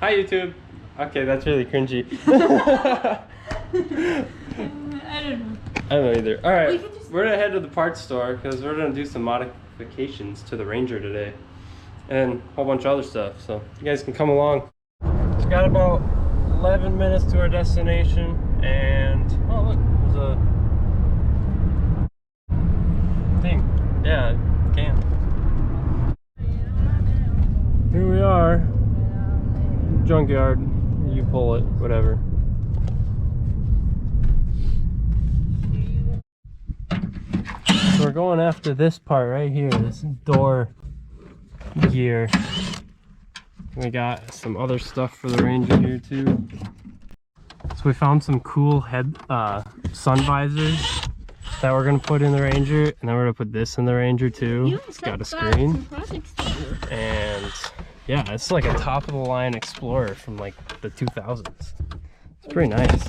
Hi YouTube. Okay, that's really cringy. I don't know. I don't know either. All right, we're gonna head to the parts store because we're gonna do some modifications to the Ranger today, and a whole bunch of other stuff. So you guys can come along. We've got about 11 minutes to our destination, and oh look, there's a thing. Yeah, can. Here we are. Junkyard. You pull it, whatever. So we're going after this part right here, this door gear. We got some other stuff for the Ranger here too. So we found some cool head sun visors that we're gonna put in the Ranger, and then we're gonna put this in the Ranger too. It's got a screen. And yeah, it's like a top of the line Explorer from like the 2000s. It's pretty nice.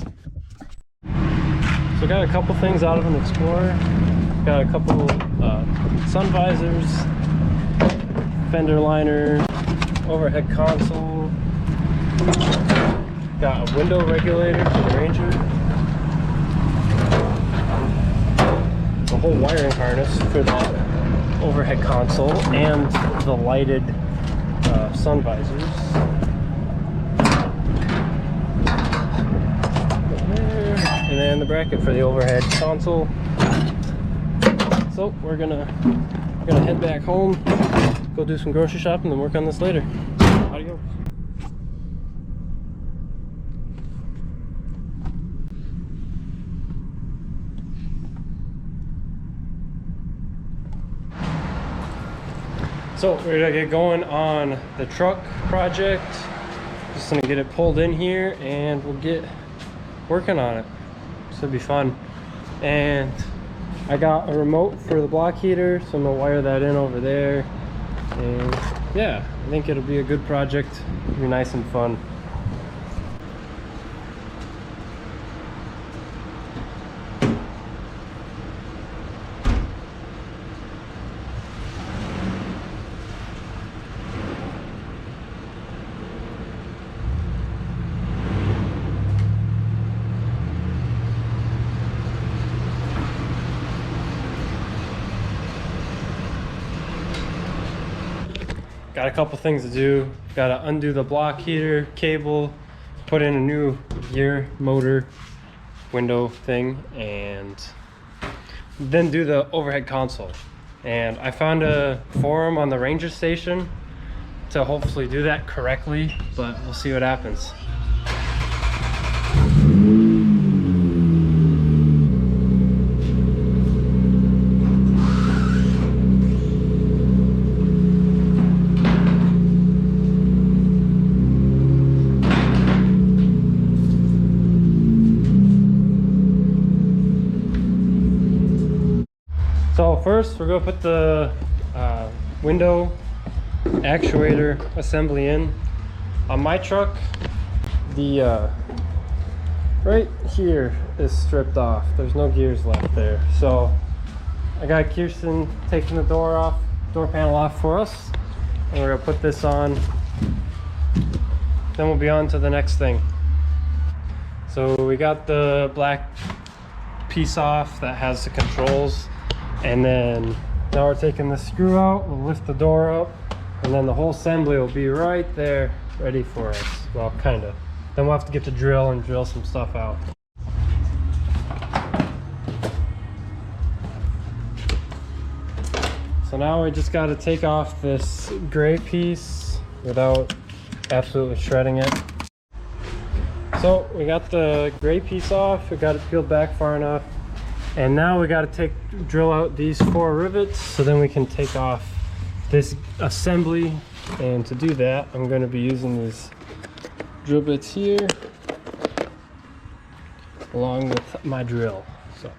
So got a couple things out of an Explorer. Got a couple sun visors, fender liner, overhead console. Got a window regulator for the Ranger. A whole wiring harness for the overhead console and the lighted sun visors. And then the bracket for the overhead console. So we're gonna head back home, go do some grocery shopping, and work on this later. Adios. So we're gonna get going on the truck project. Just gonna get it pulled in here and we'll get working on it. This will be fun. And I got a remote for the block heater, so I'm gonna wire that in over there. And yeah, I think it'll be a good project. It'll be nice and fun. Got a couple things to do. Got to undo the block heater cable, put in a new gear motor window thing, and then do the overhead console. And I found a forum on the Ranger station to hopefully do that correctly, but we'll see what happens. So first we're going to put the window actuator assembly in. On my truck, the right here is stripped off. There's no gears left there. So I got Kirsten taking the door panel off for us, and we're going to put this on. Then we'll be on to the next thing. So we got the black piece off that has the controls. And then now we're taking the screw out, we'll lift the door up, and then the whole assembly will be right there ready for us. Well, kind of. Then we'll have to get the drill and drill some stuff out. So now we just got to take off this gray piece without absolutely shredding it. So we got the gray piece off, we got it peeled back far enough. And now we got to drill out these 4 rivets so then we can take off this assembly. And to do that, I'm going to be using these drill bits here along with my drill. So.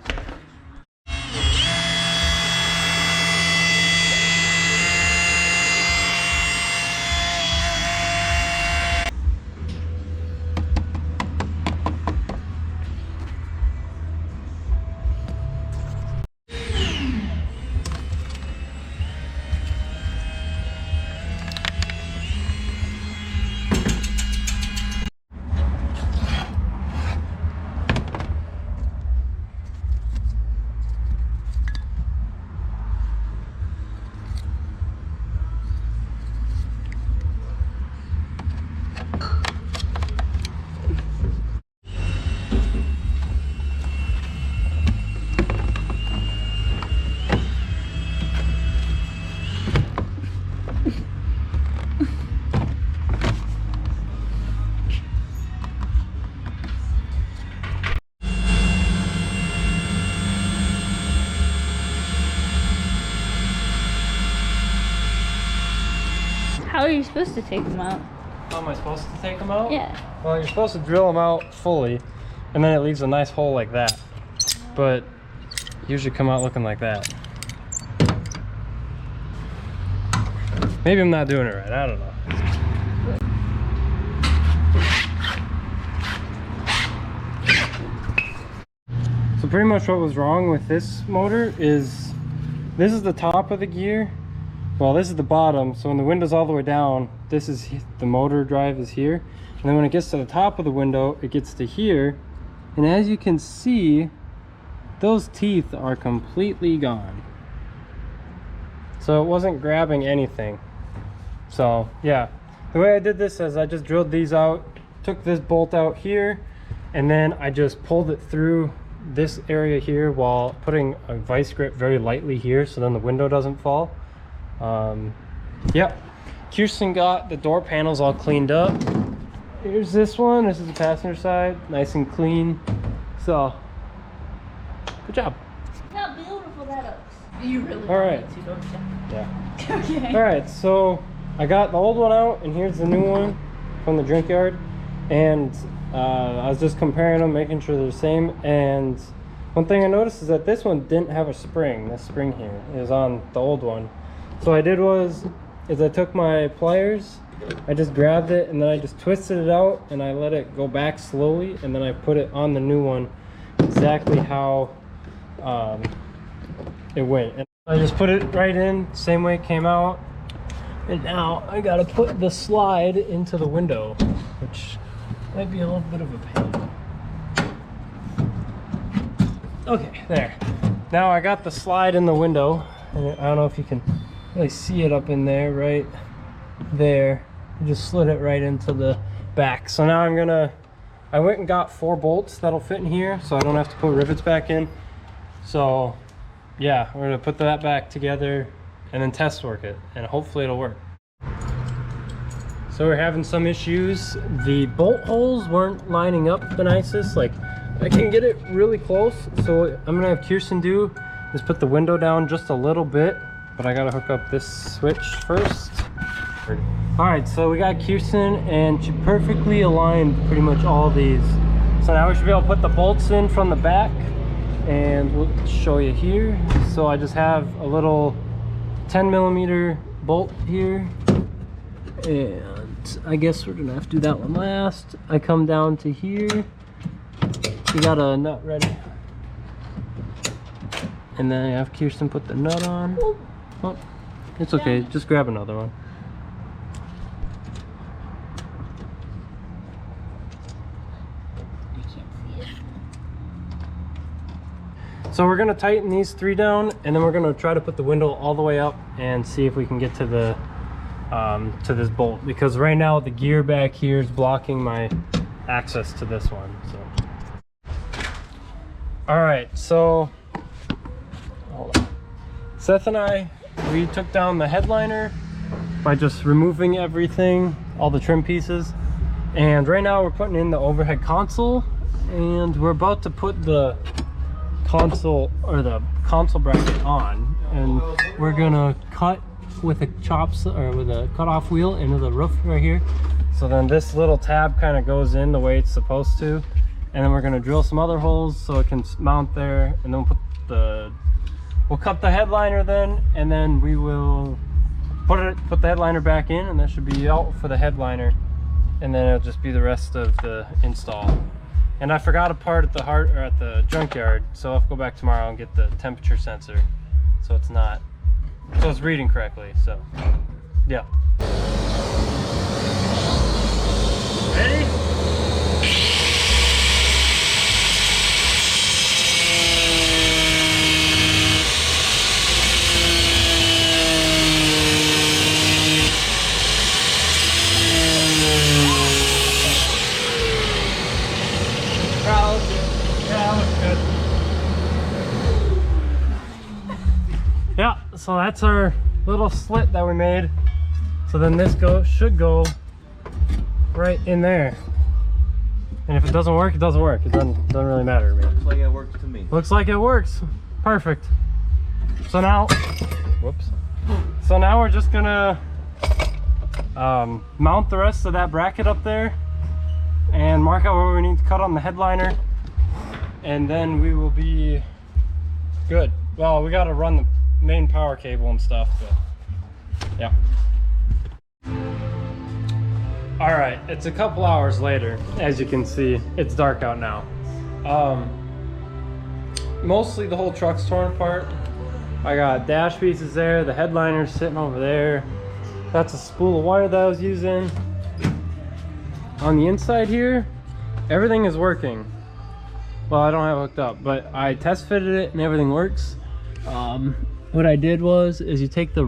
are you supposed to take them out? How am I supposed to take them out? Yeah. Well, you're supposed to drill them out fully, and then it leaves a nice hole like that. But usually come out looking like that. Maybe I'm not doing it right. I don't know. So pretty much what was wrong with this motor is this is the top of the gear. Well, this is the bottom. So when the window's all the way down, this is the motor drive is here. And then when it gets to the top of the window, it gets to here. And as you can see, those teeth are completely gone. So it wasn't grabbing anything. So yeah, the way I did this is I just drilled these out, took this bolt out here, and then I just pulled it through this area here while putting a vice grip very lightly here so then the window doesn't fall. Yep, Kirsten got the door panels all cleaned up. Here's this one. This is the passenger side, nice and clean. So good job. How beautiful that looks. You really all right. want me to, don't you? Yeah. Okay. All right, so I got the old one out and here's the new one from the junkyard, and I was just comparing them, making sure they're the same. And one thing I noticed is that this one didn't have a spring. This spring here is on the old one. So what I did is I took my pliers, I just grabbed it and then I just twisted it out and I let it go back slowly, and then I put it on the new one exactly how it went. And I just put it right in, same way it came out. And now I gotta put the slide into the window, which might be a little bit of a pain. Okay, there. Now I got the slide in the window, and I don't know if you can really see it up in there, right there. I just slid it right into the back. So now I went and got 4 bolts that'll fit in here, so I don't have to put rivets back in. So yeah, we're gonna put that back together and then test work it, and hopefully it'll work. So we're having some issues. The bolt holes weren't lining up the nicest. Like, I can get it really close, so what I'm gonna have Kirsten do is put the window down just a little bit, but I gotta hook up this switch first. All right, so we got Kirsten, and she perfectly aligned pretty much all these. So now we should be able to put the bolts in from the back, and we'll show you here. So I just have a little 10mm bolt here, and I guess we're gonna have to do that one last. I come down to here, we got a nut ready, and then I have Kirsten put the nut on. Oh, it's okay, just grab another one. You can't see it. So we're gonna tighten these 3 down, and then we're gonna try to put the window all the way up and see if we can get to the to this bolt, because right now the gear back here is blocking my access to this one. So all right, so hold on. Seth and I, we took down the headliner by just removing everything, all the trim pieces, and right now we're putting in the overhead console, and we're about to put the console bracket on, and we're gonna cut with a with a cut-off wheel into the roof right here. So then this little tab kind of goes in the way it's supposed to, and then we're gonna drill some other holes so it can mount there, and then we'll cut the headliner then, and then we will put the headliner back in, and that should be out for the headliner, and then it'll just be the rest of the install. And I forgot a part at the junkyard, so I'll have to go back tomorrow and get the temperature sensor, so it's reading correctly. So yeah. Ready? Yeah, so that's our little slit that we made. So then this should go right in there. And if it doesn't work, it doesn't work. It doesn't really matter to me. Looks like it works to me. Looks like it works. Perfect. So now, whoops. So now we're just gonna mount the rest of that bracket up there and mark out where we need to cut on the headliner, and then we will be good. Well, we got to run the main power cable and stuff, but yeah. All right, it's a couple hours later. As you can see, it's dark out now. Mostly the whole truck's torn apart. I got dash pieces there, the headliner's sitting over there. That's a spool of wire that I was using. On the inside here, everything is working. Well, I don't have it hooked up, but I test fitted it and everything works. What I did is you take the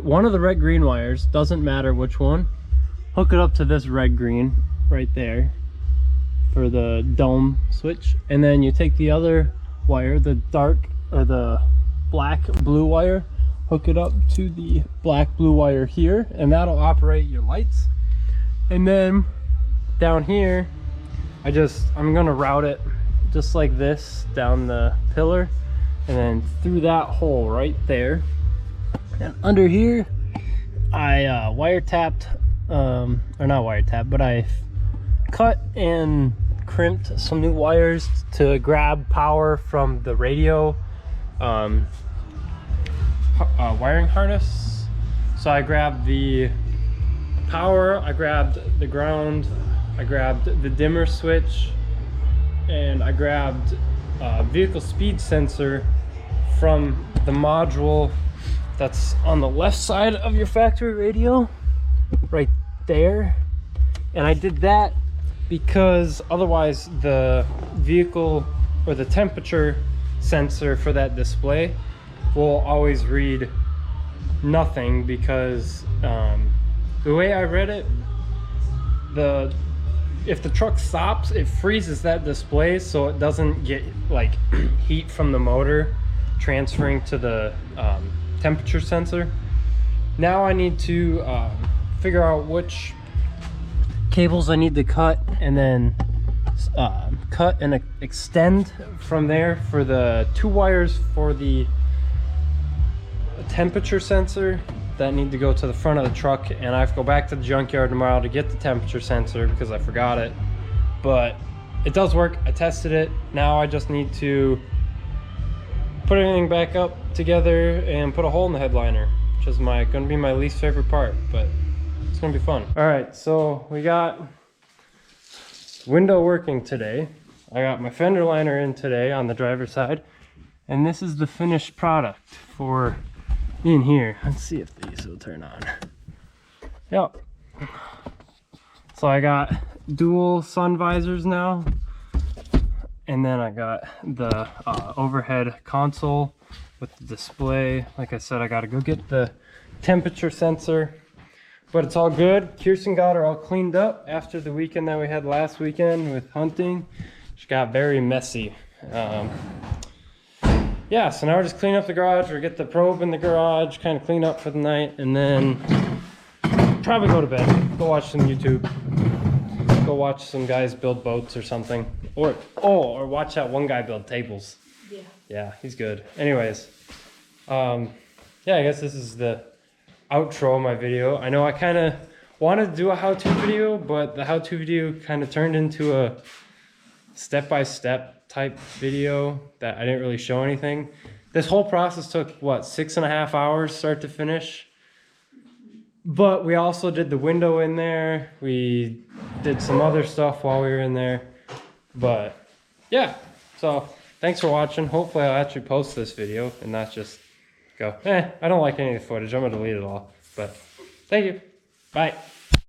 one of the red green wires, doesn't matter which one, hook it up to this red green right there for the dome switch, and then you take the other wire, the black blue wire, hook it up to the black blue wire here, and that'll operate your lights. And then down here, I'm gonna route it just like this down the pillar, and then through that hole right there. And under here, I wiretapped, or not wiretapped, but I cut and crimped some new wires to grab power from the radio wiring harness. So I grabbed the power, I grabbed the ground, I grabbed the dimmer switch, and I grabbed a vehicle speed sensor from the module that's on the left side of your factory radio right there. And I did that because otherwise the vehicle or the temperature sensor for that display will always read nothing, because the way I read it, if the truck stops, it freezes that display so it doesn't get like heat from the motor transferring to the temperature sensor. Now I need to figure out which cables I need to cut, and then cut and extend from there for the 2 wires for the temperature sensor that need to go to the front of the truck, and I have to go back to the junkyard tomorrow to get the temperature sensor because I forgot it. But it does work. I tested it. Now I just need to put everything back up together and put a hole in the headliner, which is gonna be my least favorite part, but it's gonna be fun. All right, so we got window working today. I got my fender liner in today on the driver's side, and this is the finished product for in here. Let's see if these will turn on. Yep. So I got dual sun visors now, and then I got the overhead console with the display. Like I said, I gotta go get the temperature sensor, but it's all good. Kirsten got her all cleaned up after the weekend that we had last weekend with hunting. She got very messy. Yeah, so now we're just cleaning up the garage. We'll get the probe in the garage, kind of clean up for the night, and then probably go to bed, go watch some YouTube, go watch some guys build boats or something, or watch that one guy build tables. Yeah, he's good. Anyways, yeah, I guess this is the outro of my video. I know I kind of wanted to do a how-to video, but the how-to video kind of turned into a step-by-step type video that I didn't really show anything. This whole process took, what, 6.5 hours start to finish? But we also did the window in there. We did some other stuff while we were in there. But yeah, so thanks for watching. Hopefully I'll actually post this video and not just go, I don't like any of the footage, I'm gonna delete it all. But thank you, bye.